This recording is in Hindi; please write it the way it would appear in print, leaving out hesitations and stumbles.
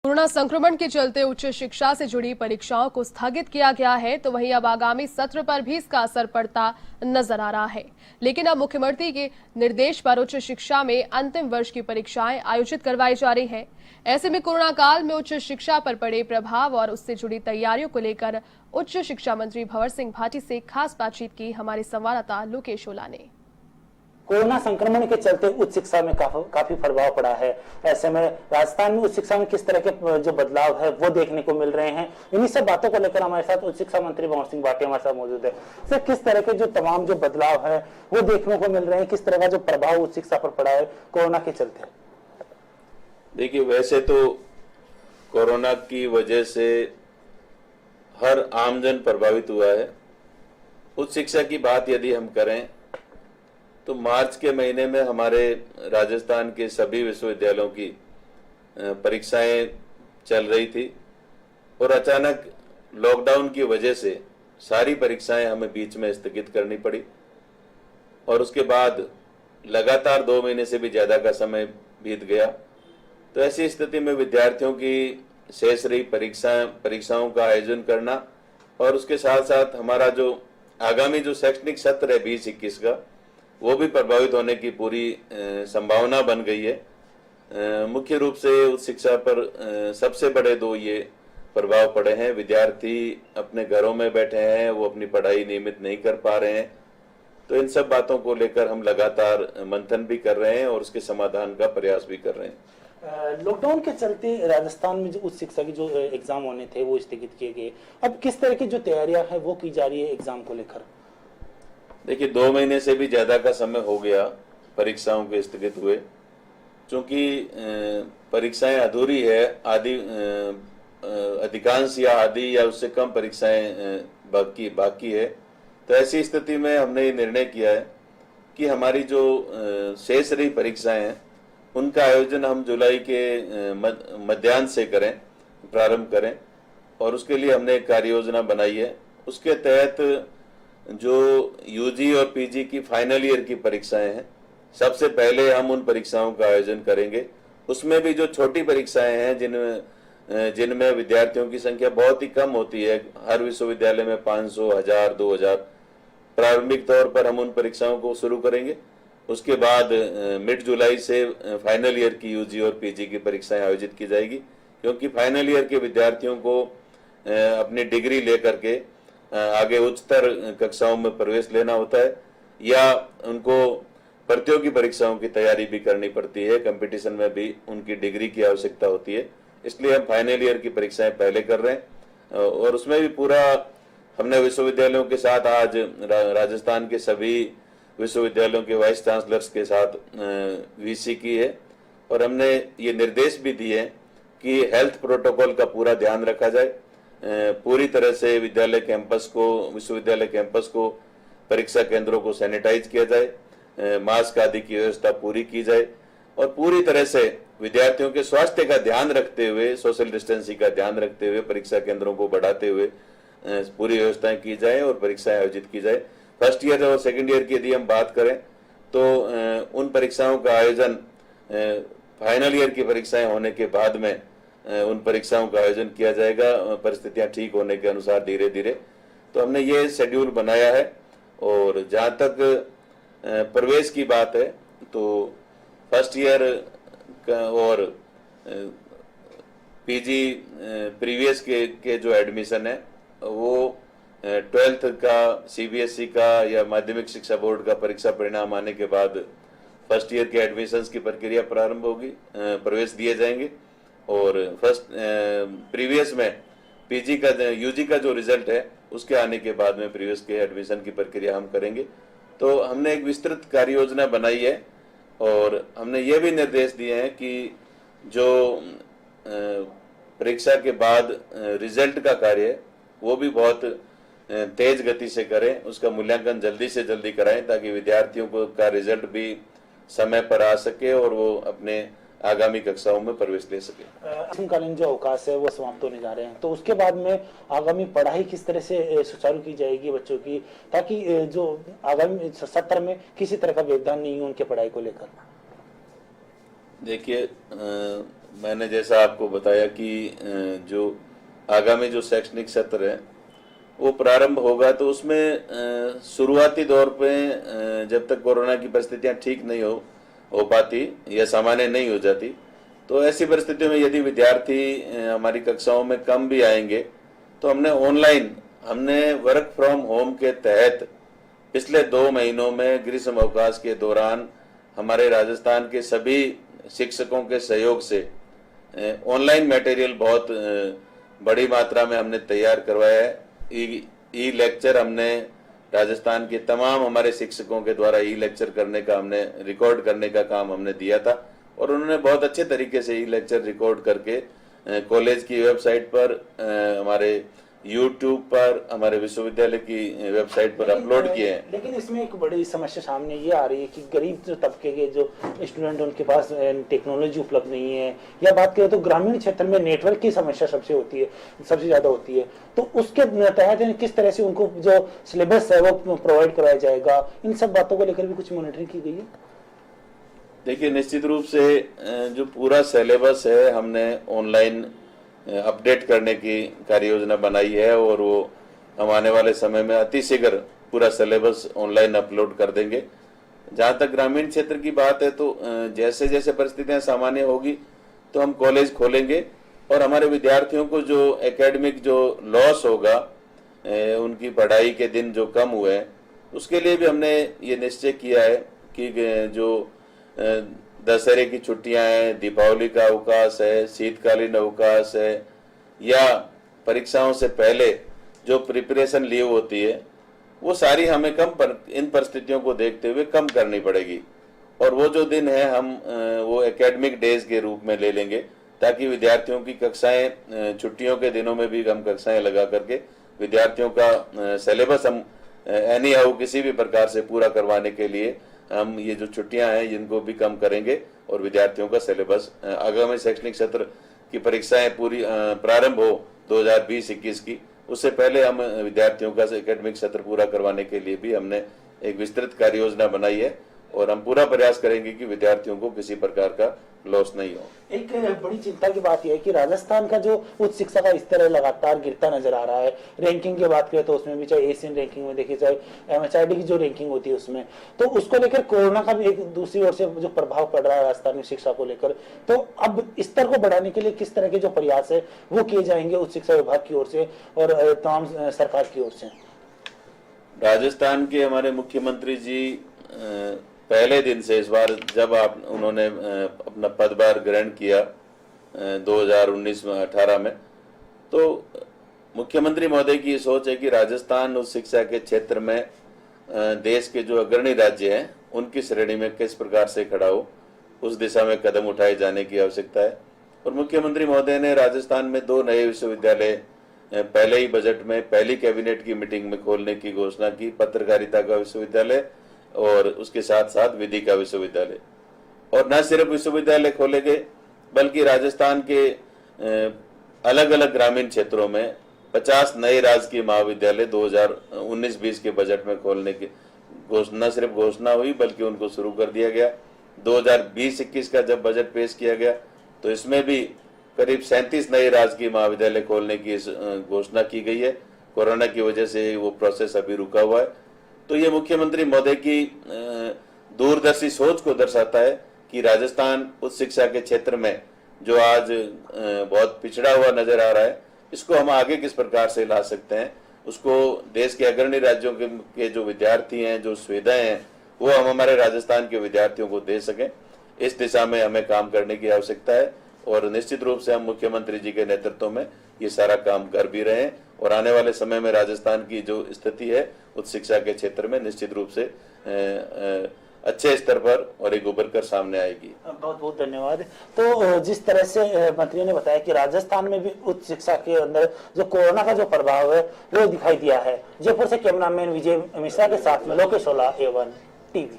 कोरोना संक्रमण के चलते उच्च शिक्षा से जुड़ी परीक्षाओं को स्थगित किया गया है, तो वहीं अब आगामी सत्र पर भी इसका असर पड़ता नजर आ रहा है। लेकिन अब मुख्यमंत्री के निर्देश पर उच्च शिक्षा में अंतिम वर्ष की परीक्षाएं आयोजित करवाई जा रही है। ऐसे में कोरोना काल में उच्च शिक्षा पर पड़े प्रभाव और उससे जुड़ी तैयारियों को लेकर उच्च शिक्षा मंत्री भंवर सिंह भाटी से खास बातचीत की हमारे संवाददाता लोकेश ओला ने। कोरोना संक्रमण के चलते उच्च शिक्षा में काफी प्रभाव पड़ा है। ऐसे में राजस्थान में उच्च शिक्षा में किस तरह के जो बदलाव है वो देखने को मिल रहे हैं। इन्हीं सब बातों को लेकर हमारे साथ उच्च शिक्षा मंत्री भंवर सिंह भाटी हमारे साथ मौजूद है। सर, किस तरह के जो तमाम जो बदलाव है वो देखने को मिल रहे हैं, किस तरह का जो प्रभाव उच्च शिक्षा पर पड़ा है कोरोना के चलते? देखिए, वैसे तो कोरोना की वजह से हर आमजन प्रभावित हुआ है। उच्च शिक्षा की बात यदि हम करें तो मार्च के महीने में हमारे राजस्थान के सभी विश्वविद्यालयों की परीक्षाएं चल रही थी और अचानक लॉकडाउन की वजह से सारी परीक्षाएं हमें बीच में स्थगित करनी पड़ी और उसके बाद लगातार 2 महीने से भी ज़्यादा का समय बीत गया। तो ऐसी स्थिति में विद्यार्थियों की शेष रही परीक्षाओं का आयोजन करना और उसके साथ साथ हमारा जो आगामी जो शैक्षणिक सत्र है 2021 का, वो भी प्रभावित होने की पूरी संभावना बन गई है। मुख्य रूप से उच्च शिक्षा पर सबसे बड़े 2 ये प्रभाव पड़े हैं। विद्यार्थी अपने घरों में बैठे हैं, वो अपनी पढ़ाई नियमित नहीं कर पा रहे हैं। तो इन सब बातों को लेकर हम लगातार मंथन भी कर रहे हैं और उसके समाधान का प्रयास भी कर रहे हैं। लॉकडाउन के चलते राजस्थान में जो उच्च शिक्षा के जो एग्जाम होने थे वो स्थगित किए गए। अब किस तरह की जो तैयारियां हैं वो की जा रही है एग्जाम को लेकर? देखिए, 2 महीने से भी ज्यादा का समय हो गया परीक्षाओं के स्थगित हुए। चूंकि परीक्षाएं अधूरी है, अधिकांश या आधी या उससे कम परीक्षाएं बाकी है। तो ऐसी स्थिति में हमने ये निर्णय किया है कि हमारी जो शेष रही परीक्षाएं हैं उनका आयोजन हम जुलाई के मध्यांश से प्रारंभ करें और उसके लिए हमने एक कार्य योजना बनाई है। उसके तहत जो यूजी और पीजी की फाइनल ईयर की परीक्षाएं हैं, सबसे पहले हम उन परीक्षाओं का आयोजन करेंगे। उसमें भी जो छोटी परीक्षाएं हैं जिनमें विद्यार्थियों की संख्या बहुत ही कम होती है, हर विश्वविद्यालय में 500, 1000, 2000, प्रारंभिक तौर पर हम उन परीक्षाओं को शुरू करेंगे। उसके बाद मिड जुलाई से फाइनल ईयर की यूजी और पीजी की परीक्षाएं आयोजित की जाएगी, क्योंकि फाइनल ईयर के विद्यार्थियों को अपनी डिग्री लेकर के आगे उच्चतर कक्षाओं में प्रवेश लेना होता है या उनको प्रतियोगी परीक्षाओं की तैयारी भी करनी पड़ती है। कंपटीशन में भी उनकी डिग्री की आवश्यकता होती है। इसलिए हम फाइनल ईयर की परीक्षाएं पहले कर रहे हैं और उसमें भी पूरा हमने विश्वविद्यालयों के साथ आज राजस्थान के सभी विश्वविद्यालयों के वाइस चांसलर्स के साथ वीसी की है और हमने ये निर्देश भी दिए कि हेल्थ प्रोटोकॉल का पूरा ध्यान रखा जाए। पूरी तरह से विश्वविद्यालय कैंपस को परीक्षा केंद्रों को सैनिटाइज किया जाए, मास्क आदि की व्यवस्था पूरी की जाए और पूरी तरह से विद्यार्थियों के स्वास्थ्य का ध्यान रखते हुए, सोशल डिस्टेंसिंग का ध्यान रखते हुए परीक्षा केंद्रों को बढ़ाते हुए पूरी व्यवस्थाएं की जाए और परीक्षाएं आयोजित की जाए। फर्स्ट ईयर और सेकेंड ईयर की यदि हम बात करें तो उन परीक्षाओं का आयोजन फाइनल ईयर की परीक्षाएं होने के बाद में उन परीक्षाओं का आयोजन किया जाएगा, परिस्थितियां ठीक होने के अनुसार धीरे धीरे। तो हमने ये शेड्यूल बनाया है। और जहां तक प्रवेश की बात है तो फर्स्ट ईयर और पीजी प्रीवियस के जो एडमिशन है वो 12th का सीबीएसई का या माध्यमिक शिक्षा बोर्ड का परीक्षा परिणाम आने के बाद फर्स्ट ईयर के एडमिशंस की प्रक्रिया प्रारंभ होगी, प्रवेश दिए जाएंगे और फर्स्ट प्रीवियस में पीजी का यूजी का जो रिजल्ट है उसके आने के बाद में प्रीवियस के एडमिशन की प्रक्रिया हम करेंगे। तो हमने एक विस्तृत कार्य योजना बनाई है और हमने ये भी निर्देश दिए हैं कि जो परीक्षा के बाद रिजल्ट का कार्य है वो भी बहुत तेज गति से करें, उसका मूल्यांकन जल्दी से जल्दी कराएं ताकि विद्यार्थियों को का रिजल्ट भी समय पर आ सके और वो अपने आगामी कक्षाओं में प्रवेश ले सके। ग्रीष्मकालीन जो अवकाश है वो समाप्त होने जा रहे हैं, तो उसके बाद में आगामी पढ़ाई किस तरह से सुचारू की जाएगी बच्चों की, ताकि जो आगामी सत्र में किसी तरह का व्यवधान नहीं हो उनके पढ़ाई को लेकर? देखिए, मैंने जैसा आपको बताया कि जो आगामी जो शैक्षणिक सत्र है वो प्रारंभ होगा, तो उसमें शुरुआती दौर पे जब तक कोरोना की परिस्थितियां ठीक नहीं हो पाती या सामान्य नहीं हो जाती, तो ऐसी परिस्थितियों में यदि विद्यार्थी हमारी कक्षाओं में कम भी आएंगे तो हमने वर्क फ्रॉम होम के तहत पिछले 2 महीनों में ग्रीष्म अवकाश के दौरान हमारे राजस्थान के सभी शिक्षकों के सहयोग से ऑनलाइन मटेरियल बहुत बड़ी मात्रा में हमने तैयार करवाया है। ई लेक्चर हमने राजस्थान के तमाम हमारे शिक्षकों के द्वारा ई लेक्चर करने का हमने रिकॉर्ड करने का काम हमने दिया था, और उन्होंने बहुत अच्छे तरीके से ई लेक्चर रिकॉर्ड करके कॉलेज की वेबसाइट पर, हमारे यूट्यूब पर, हमारे विश्वविद्यालय की वेबसाइट पर अपलोड किए हैं। लेकिन इसमें एक बड़ी समस्या सामने ये आ रही है कि गरीब जो तबके के जो स्टूडेंट उनके पास टेक्नोलॉजी उपलब्ध नहीं है, या बात करें तो ग्रामीण क्षेत्र में नेटवर्क की समस्या सबसे ज्यादा होती है। तो उसके तहत किस तरह से उनको जो सिलेबस है वो प्रोवाइड कराया जाएगा, इन सब बातों को लेकर भी कुछ मॉनिटरिंग की गई है? देखिए, निश्चित रूप से जो पूरा सिलेबस है हमने ऑनलाइन अपडेट करने की कार्य योजना बनाई है, और वो हम आने वाले समय में अतिशीघ्र पूरा सिलेबस ऑनलाइन अपलोड कर देंगे। जहाँ तक ग्रामीण क्षेत्र की बात है, तो जैसे जैसे परिस्थितियां सामान्य होगी तो हम कॉलेज खोलेंगे, और हमारे विद्यार्थियों को जो एकेडमिक जो लॉस होगा, उनकी पढ़ाई के दिन जो कम हुए हैं, उसके लिए भी हमने ये निश्चय किया है कि जो दशहरे की छुट्टियां हैं, दीपावली का अवकाश है, शीतकालीन अवकाश है, या परीक्षाओं से पहले जो प्रिपरेशन लीव होती है, वो सारी हमें इन परिस्थितियों को देखते हुए कम करनी पड़ेगी। और वो जो दिन है हम वो एकेडमिक डेज के रूप में ले लेंगे, ताकि विद्यार्थियों की कक्षाएं छुट्टियों के दिनों में भी हम कक्षाएं लगा करके विद्यार्थियों का सिलेबस हम एनी हाउ किसी भी प्रकार से पूरा करवाने के लिए हम ये जो छुट्टियां हैं इनको भी कम करेंगे, और विद्यार्थियों का सिलेबस आगामी शैक्षणिक सत्र की परीक्षाएं पूरी प्रारंभ हो 2020-21 की, उससे पहले हम विद्यार्थियों का एकेडमिक सत्र पूरा करवाने के लिए भी हमने एक विस्तृत कार्य योजना बनाई है, और हम पूरा प्रयास करेंगे कि विद्यार्थियों को किसी प्रकार का लॉस नहीं हो। एक बड़ी चिंता की बात यह है कि राजस्थान का जो उच्च शिक्षा का स्तर है लगातार गिरता नजर आ रहा है। रैंकिंग की बात करें तो उसमें भी, चाहे एशियन रैंकिंग में देखिए, चाहे MHRD की जो रैंकिंग होती है उसमें, तो उसको लेकर कोरोना का भी एक दूसरी ओर से जो प्रभाव पड़ रहा है राजस्थान में शिक्षा को लेकर, तो अब स्तर को बढ़ाने के लिए किस तरह के जो प्रयास है वो किए जाएंगे उच्च शिक्षा विभाग की ओर से और तमाम सरकार की ओर से? राजस्थान के हमारे मुख्यमंत्री जी पहले दिन से, इस बार जब उन्होंने अपना पदभार ग्रहण किया 2019-18 में, तो मुख्यमंत्री महोदय की सोच है कि राजस्थान उच्च शिक्षा के क्षेत्र में देश के जो अग्रणी राज्य हैं उनकी श्रेणी में किस प्रकार से खड़ा हो, उस दिशा में कदम उठाए जाने की आवश्यकता है। और मुख्यमंत्री महोदय ने राजस्थान में 2 नए विश्वविद्यालय पहले ही बजट में पहली कैबिनेट की मीटिंग में खोलने की घोषणा की, पत्रकारिता का विश्वविद्यालय और उसके साथ साथ विधि का विश्वविद्यालय। और न सिर्फ विश्वविद्यालय खोले गए, बल्कि राजस्थान के अलग अलग ग्रामीण क्षेत्रों में 50 नए राजकीय महाविद्यालय 2019-20 के बजट में खोलने की न सिर्फ घोषणा हुई, बल्कि उनको शुरू कर दिया गया। 2020-21 का जब बजट पेश किया गया तो इसमें भी करीब 37 नए राजकीय महाविद्यालय खोलने की घोषणा की गई है। कोरोना की वजह से वो प्रोसेस अभी रुका हुआ है। तो ये मुख्यमंत्री महोदय की दूरदर्शी सोच को दर्शाता है कि राजस्थान उच्च शिक्षा के क्षेत्र में जो आज बहुत पिछड़ा हुआ नजर आ रहा है, इसको हम आगे किस प्रकार से ला सकते हैं, उसको देश के अग्रणी राज्यों के जो विद्यार्थी हैं, जो सुविधाएं हैं, वो हम हमारे राजस्थान के विद्यार्थियों को दे सकें। इस दिशा में हमें काम करने की आवश्यकता है, और निश्चित रूप से हम मुख्यमंत्री जी के नेतृत्व में ये सारा काम कर भी रहे हैं। और आने वाले समय में राजस्थान की जो स्थिति है उच्च शिक्षा के क्षेत्र में निश्चित रूप से अच्छे स्तर पर और एक उभर कर सामने आएगी। बहुत बहुत धन्यवाद। तो जिस तरह से मंत्री ने बताया कि राजस्थान में भी उच्च शिक्षा के अंदर जो कोरोना का जो प्रभाव है वो दिखाई दिया है। जयपुर से कैमरामैन विजय मिश्रा के साथ में लोकेश ओला, A1 TV।